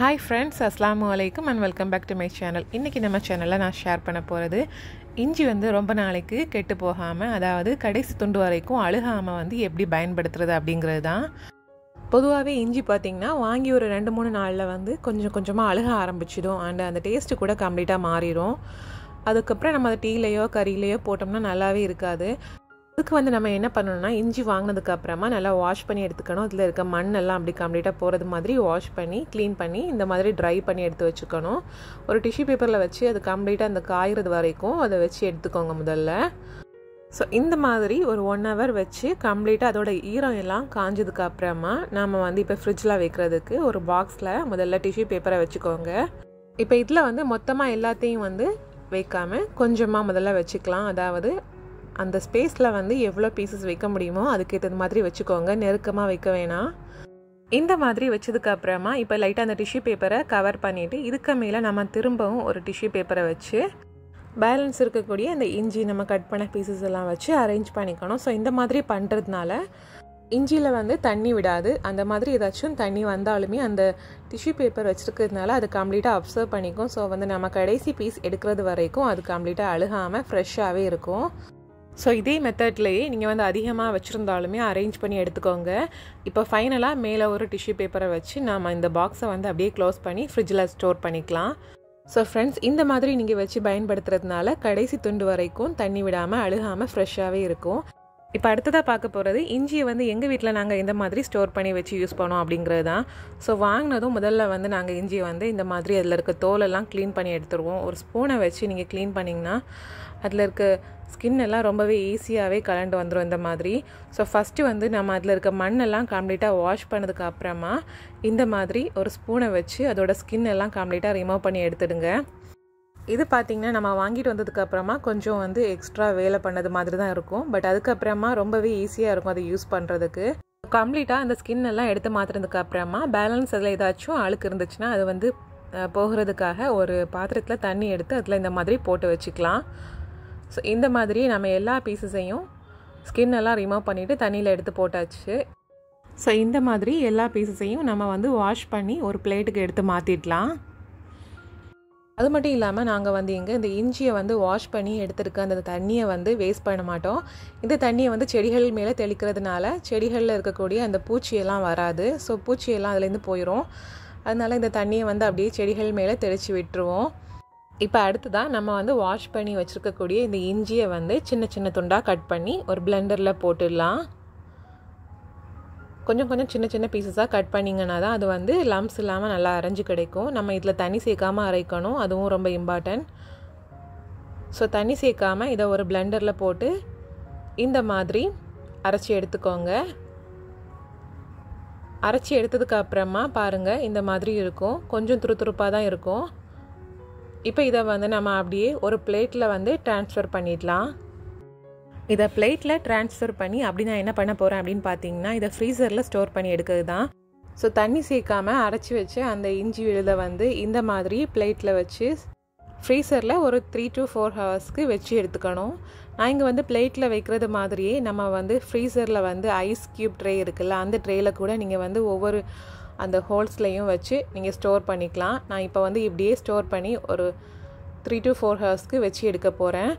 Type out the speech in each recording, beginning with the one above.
Hi friends, Assalamu alaikum and welcome back to my channel. இன்னைக்கு நம்ம சேனல்ல நான் ஷேர் பண்ண போறது இஞ்சி ரொம்ப நாளைக்கு கெட்டு போகாம அதாவது கடைசி துண்டு வரைக்கும் அழுகாம எப்படி பயன்படுத்துறது அப்படிங்கிறது தான். பொதுவாவே இஞ்சி பாத்தீங்கன்னா வாங்கி ஒரு 2-3 நாள்ல கொஞ்சம் கொஞ்சமா அழுக ஆரம்பிச்சிடும் and அந்த டேஸ்ட் கூட கம்ப்ளீட்டா மாறிடும். அதுக்கு அப்புறம் நம்ம அத டீலயோ கறிலயோ போட்டோம்னா நல்லாவே இருக்காது. அதுக்கு நம்ம என்ன பண்ணணும்னா இஞ்சி வாங்குனதுக்கு அப்புறமா நல்லா வாஷ் பண்ணி எடுத்துக்கணும். அதுல இருக்க மண் எல்லாம் அப்படி கம்ப்ளீட்டா போறது மாதிரி வாஷ் பண்ணி க்ளீன் பண்ணி இந்த மாதிரி ட்ரை பண்ணி எடுத்து வச்சுக்கணும். ஒரு டிஷ்யூ பேப்பர்ல வச்சு அது கம்ப்ளீட்டா அந்த காயிறது வரைக்கும் அதை வச்சு எடுத்துக்கோங்க முதல்ல. ஸோ இந்த மாதிரி ஒரு 1 hour வச்சு கம்ப்ளீட்டா அதோட ஈரம் எல்லாம் காஞ்சதுக்கு அப்புறமா நாம இப்போ ஃப்ரிட்ஜ்ல வைக்கிறதுக்கு ஒரு பாக்ஸ்ல முதல்ல டிஷ்யூ பேப்பரை வச்சுக்கோங்க. இப்போ இதுல மொத்தமா எல்லாத்தையும் வைக்காம கொஞ்சமா முதல்ல வச்சுக்கலாம். அதாவது அந்த ஸ்பேஸ்ல எவ்வளவு பீசஸ் வைக்க முடியுமோ அதுக்கு ஏத்த மாதிரி வச்சுக்கோங்க. நெருக்கமா வைக்க வேணாம். இந்த மாதிரி வச்சதுக்கு அப்புறமா இப்போ லைட்டா அந்த டிஷ்யூ பேப்பரை கவர் பண்ணிட்டு இதுக்கு மேல நம்ம திரும்பவும் ஒரு டிஷ்யூ பேப்பரை வச்சு பேலன்ஸ் இருக்கக்கூடிய அந்த இஞ்சி நம்ம கட் பண்ண பீசஸ் எல்லாம் வச்சு அரேஞ்ச் பண்ணிக்கணும். ஸோ இந்த மாதிரி பண்றதுனால இஞ்சியில் தண்ணி விடாது. அந்த மாதிரி ஏதாச்சும் தண்ணி வந்தாலுமே அந்த டிஷ்யூ பேப்பர் வச்சுருக்கிறதுனால அது கம்ப்ளீட்டாக அப்சர்வ் பண்ணிக்கும். ஸோ நம்ம கடைசி பீஸ் எடுக்கிறது வரைக்கும் அது கம்ப்ளீட்டாக அழுகாமல் ஃப்ரெஷ்ஷாகவே இருக்கும். ஸோ இதே மெத்தட்லேயே நீங்கள் அதிகமாக வச்சுருந்தாலுமே அரேஞ்ச் பண்ணி எடுத்துக்கோங்க. இப்போ ஃபைனலாக மேலே ஒரு டிஷ்யூ பேப்பரை வச்சு நாம் இந்த பாக்ஸை அப்படியே க்ளோஸ் பண்ணி ஃப்ரிட்ஜில் ஸ்டோர் பண்ணிக்கலாம். ஸோ ஃப்ரெண்ட்ஸ், இந்த மாதிரி நீங்கள் வச்சு பயன்படுத்துறதுனால கடைசி துண்டு வரைக்கும் தண்ணி விடாமல் அழுகாமல் ஃப்ரெஷ்ஷாகவே இருக்கும். இப்போ அடுத்ததாக பார்க்க போகிறது இஞ்சியை எங்கள் வீட்டில் நாங்கள் இந்த மாதிரி ஸ்டோர் பண்ணி வச்சு யூஸ் பண்ணோம் அப்படிங்கிறது தான். ஸோ வாங்கினதும் முதல்ல நாங்கள் இஞ்சியை இந்த மாதிரி அதில் இருக்க தோலெல்லாம் க்ளீன் பண்ணி எடுத்துருவோம். ஒரு ஸ்பூனை வச்சு நீங்கள் க்ளீன் பண்ணிங்கன்னா அதில் இருக்க ஸ்கின் எல்லாம் ரொம்பவே ஈஸியாகவே கலண்டு வந்துடும் இந்த மாதிரி. ஸோ ஃபஸ்ட்டு நம்ம அதில் இருக்க மண்ணெல்லாம் கம்ப்ளீட்டாக வாஷ் பண்ணதுக்கு அப்புறமா இந்த மாதிரி ஒரு ஸ்பூனை வச்சு அதோட ஸ்கின் எல்லாம் கம்ப்ளீட்டாக ரிமூவ் பண்ணி எடுத்துடுங்க. இது பார்த்திங்கன்னா நம்ம வாங்கிட்டு வந்ததுக்கு அப்புறமா கொஞ்சம் எக்ஸ்ட்ரா வேலை பண்ணது மாதிரி தான் இருக்கும். பட் அதுக்கப்புறமா ரொம்பவே ஈஸியாக இருக்கும் அதை யூஸ் பண்ணுறதுக்கு. கம்ப்ளீட்டாக அந்த ஸ்கின் எல்லாம் எடுத்து மாற்றுறதுக்கு அப்புறமா பேலன்ஸ் அதில் ஏதாச்சும் அழுக்கு இருந்துச்சுன்னா அது போகிறதுக்காக ஒரு பாத்திரத்தில் தண்ணி எடுத்து அதில் இந்த மாதிரி போட்டு வச்சுக்கலாம். ஸோ இந்த மாதிரி நம்ம எல்லா பீசஸையும் ஸ்கின் எல்லாம் ரிமூவ் பண்ணிவிட்டு தண்ணியில் எடுத்து போட்டாச்சு. ஸோ இந்த மாதிரி எல்லா பீசஸையும் நம்ம வாஷ் பண்ணி ஒரு பிளேட்டுக்கு எடுத்து மாற்றிடலாம். அது மட்டும் இல்லாமல் நாங்கள் இங்கே இந்த இஞ்சியை வாஷ் பண்ணி எடுத்துருக்க அந்த தண்ணியை வேஸ்ட் பண்ண மாட்டோம். இந்த தண்ணியை செடிகள் மேலே தெளிக்கிறதுனால செடிகளில் இருக்கக்கூடிய அந்த பூச்சியெல்லாம் வராது. ஸோ பூச்சியெல்லாம் அதுலேருந்து போயிடும். அதனால் இந்த தண்ணியை அப்படியே செடிகள் மேலே தெளித்து விட்டுருவோம். இப்போ அடுத்ததான் நம்ம வாஷ் பண்ணி வச்சுருக்கக்கூடிய இந்த இஞ்சியை சின்ன சின்ன துண்டாக கட் பண்ணி ஒரு பிளெண்டரில் போட்டுடலாம். கொஞ்சம் கொஞ்சம் சின்ன சின்ன பீசஸாக கட் பண்ணிங்கன்னா தான் அது லம்ஸ் இல்லாமல் நல்லா அரைஞ்சு கிடைக்கும். நம்ம இதில் தண்ணி சேர்க்காமல் அரைக்கணும், அதுவும் ரொம்ப இம்பார்ட்டன்ட். ஸோ தண்ணி சேர்க்காமல் இதை ஒரு பிளெண்டரில் போட்டு இந்த மாதிரி அரைச்சி எடுத்துக்கோங்க. அரைச்சி எடுத்ததுக்கு அப்புறமா பாருங்கள் இந்த மாதிரி இருக்கும். கொஞ்சம் துருதுருப்பாக தான் இருக்கும். இப்போ இதை நம்ம அப்படியே ஒரு பிளேட்டில் ட்ரான்ஸ்ஃபர் பண்ணிடலாம். இதை பிளேட்டில் ட்ரான்ஸ்ஃபர் பண்ணி அப்படி நான் என்ன பண்ண போகிறேன் அப்படின்னு பார்த்தீங்கன்னா இதை ஃப்ரீசரில் ஸ்டோர் பண்ணி எடுக்கிறது தான். ஸோ தண்ணி சேர்க்காமல் அரைச்சி வச்சு அந்த இஞ்சி விழுதை இந்த மாதிரி பிளேட்டில் வச்சு ஃப்ரீசரில் ஒரு 3 to 4 hours வச்சு எடுத்துக்கணும். நான் இங்கே பிளேட்டில் வைக்கிறது மாதிரியே நம்ம ஃப்ரீசரில் ஐஸ் க்யூப் ட்ரே இருக்குல்ல, அந்த ட்ரேயில் கூட நீங்கள் ஒவ்வொரு அந்த ஹோல்ஸ்லையும் வச்சு நீங்கள் ஸ்டோர் பண்ணிக்கலாம். நான் இப்போ இப்படியே ஸ்டோர் பண்ணி ஒரு 3 to 4 hours வச்சு எடுக்க போகிறேன்.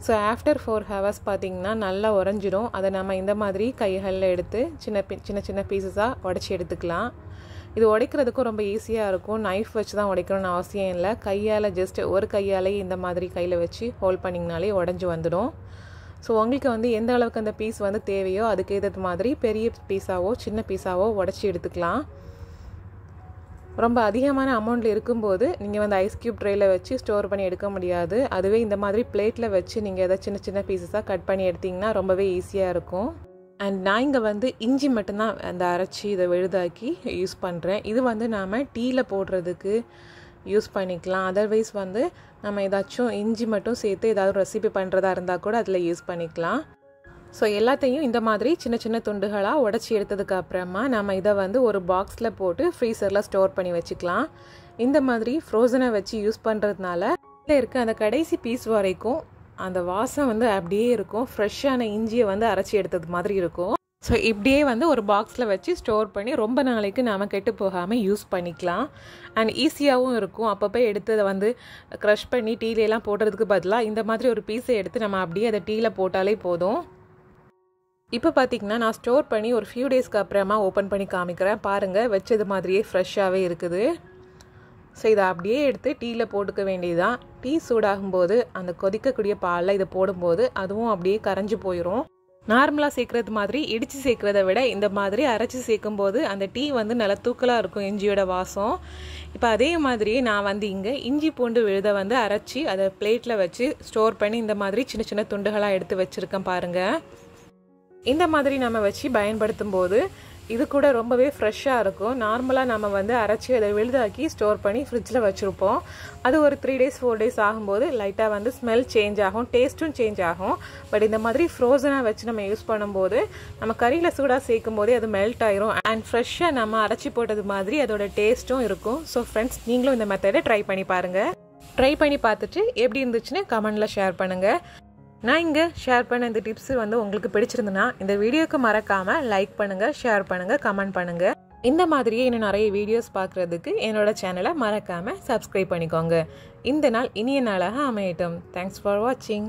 ஸோ ஆஃப்டர் 4 hours பார்த்திங்கன்னா நல்லா உறைஞ்சிடும். அதை நம்ம இந்த மாதிரி கைகளில் எடுத்து சின்ன சின்ன பீசஸாக உடச்சி எடுத்துக்கலாம். இது உடைக்கிறதுக்கும் ரொம்ப ஈஸியாக இருக்கும். நைஃப் வச்சு தான் உடைக்கணும்னு அவசியம் இல்லை. கையால் ஜஸ்ட் ஒரு கையாலே இந்த மாதிரி கையில் வச்சு ஹோல்ட் பண்ணிங்கனாலே உடஞ்சி வந்துடும். ஸோ உங்களுக்கு எந்த அளவுக்கு அந்த பீஸ் தேவையோ அதுக்கு ஏற்ற மாதிரி பெரிய பீஸாவோ சின்ன பீஸாவோ உடச்சி எடுத்துக்கலாம். ரொம்ப அதிகமான அமௌண்ட்டில் இருக்கும்போது நீங்கள் ஐஸ் க்யூப் ட்ரேயில் வச்சு ஸ்டோர் பண்ணி எடுக்க முடியாது. அதுவே இந்த மாதிரி பிளேட்டில் வச்சு நீங்கள் எதாவது சின்ன சின்ன பீசஸாக கட் பண்ணி எடுத்திங்கன்னா ரொம்பவே ஈஸியாக இருக்கும். அண்ட் நான் இங்கே இஞ்சி மட்டும்தான் அந்த அரைச்சி இதை விழுதாக்கி யூஸ் பண்ணுறேன். இது நாம் டீயில் போடுறதுக்கு யூஸ் பண்ணிக்கலாம். அதர்வைஸ் நம்ம ஏதாச்சும் இஞ்சி மட்டும் சேர்த்து ஏதாவது ரெசிபி பண்ணுறதா இருந்தால் கூட அதில் யூஸ் பண்ணிக்கலாம். ஸோ எல்லாத்தையும் இந்த மாதிரி சின்ன சின்ன துண்டுகளாக உடச்சி எடுத்ததுக்கு அப்புறமா நம்ம இதை ஒரு பாக்ஸில் போட்டு ஃப்ரீசரில் ஸ்டோர் பண்ணி வச்சுக்கலாம். இந்த மாதிரி ஃப்ரோசனை வச்சு யூஸ் பண்ணுறதுனால இதில் இருக்க அந்த கடைசி பீஸ் வரைக்கும் அந்த வாசம் அப்படியே இருக்கும். ஃப்ரெஷ்ஷான இஞ்சியை அரைச்சி எடுத்தது மாதிரி இருக்கும். ஸோ இப்படியே வந்து ஒரு பாக்ஸில் வச்சு ஸ்டோர் பண்ணி ரொம்ப நாளைக்கு நாம் கெட்டு போகாமல் யூஸ் பண்ணிக்கலாம். அண்ட் ஈஸியாகவும் இருக்கும். அப்பப்போ எடுத்து அதை வந்து க்ரஷ் பண்ணி டீலெலாம் போடுறதுக்கு பதிலாக இந்த மாதிரி ஒரு பீஸை எடுத்து நம்ம அப்படியே அதை டீயில் போட்டாலே போதும். இப்போ பார்த்திங்கன்னா நான் ஸ்டோர் பண்ணி ஒரு ஃபியூ டேஸ்க்கு அப்புறமா ஓப்பன் பண்ணி காமிக்கிறேன். பாருங்கள், வச்சது மாதிரியே ஃப்ரெஷ்ஷாகவே இருக்குது. ஸோ இதை அப்படியே எடுத்து டீயில் போட்டுக்க வேண்டியதுதான். டீ சூடாகும்போது அந்த கொதிக்கக்கூடிய பாலில் இதை போடும்போது அதுவும் அப்படியே கரைஞ்சி போயிடும். நார்மலாக சேர்க்குறது மாதிரி இடித்து சேர்க்குறத விட இந்த மாதிரி அரைச்சி சேர்க்கும்போது அந்த டீ வந்து நல்லா தூக்கலாக இருக்கும், இஞ்சியோட வாசம். இப்போ அதே மாதிரியே நான் வந்து இங்கே இஞ்சி பூண்டு விழுதை வந்து அரைச்சி அதை பிளேட்டில் வச்சு ஸ்டோர் பண்ணி இந்த மாதிரி சின்ன சின்ன துண்டுகளாக எடுத்து வச்சுருக்கேன் பாருங்கள். இந்த மாதிரி நம்ம வச்சு பயன்படுத்தும் போது இது கூட ரொம்பவே ஃப்ரெஷ்ஷாக இருக்கும். நார்மலாக நம்ம வந்து அரைச்சி அதை விழுதாக்கி ஸ்டோர் பண்ணி ஃப்ரிட்ஜில் வச்சுருப்போம். அது ஒரு 3 days 4 days ஆகும்போது லைட்டாக வந்து ஸ்மெல் சேஞ்ச் ஆகும், டேஸ்ட்டும் சேஞ்ச் ஆகும். பட் இந்த மாதிரி ஃப்ரோசனாக வச்சு நம்ம யூஸ் பண்ணும்போது நம்ம கறியில் சூடாக சேர்க்கும் போதே அது மெல்ட் ஆயிரும். அண்ட் ஃப்ரெஷ்ஷாக நம்ம அரைச்சி போட்டது மாதிரி அதோட டேஸ்ட்டும் இருக்கும். ஸோ ஃப்ரெண்ட்ஸ், நீங்களும் இந்த மெத்தடை ட்ரை பண்ணி பாருங்கள். ட்ரை பண்ணி பார்த்துட்டு எப்படி இருந்துச்சுன்னு கமெண்டில் ஷேர் பண்ணுங்கள். நான் இங்கே ஷேர் பண்ண இந்த டிப்ஸு வந்து உங்களுக்கு பிடிச்சிருந்துன்னா இந்த வீடியோக்கு மறக்காமல் லைக் பண்ணுங்கள், ஷேர் பண்ணுங்கள், கமெண்ட் பண்ணுங்கள். இந்த மாதிரியே இன்னும் நிறைய வீடியோஸ் பார்க்குறதுக்கு என்னோட சேனலை மறக்காமல் சப்ஸ்கிரைப் பண்ணிக்கோங்க. இந்த நாள் இனிய நாளாக அமையட்டும். தேங்க்ஸ் ஃபார் வாட்சிங்.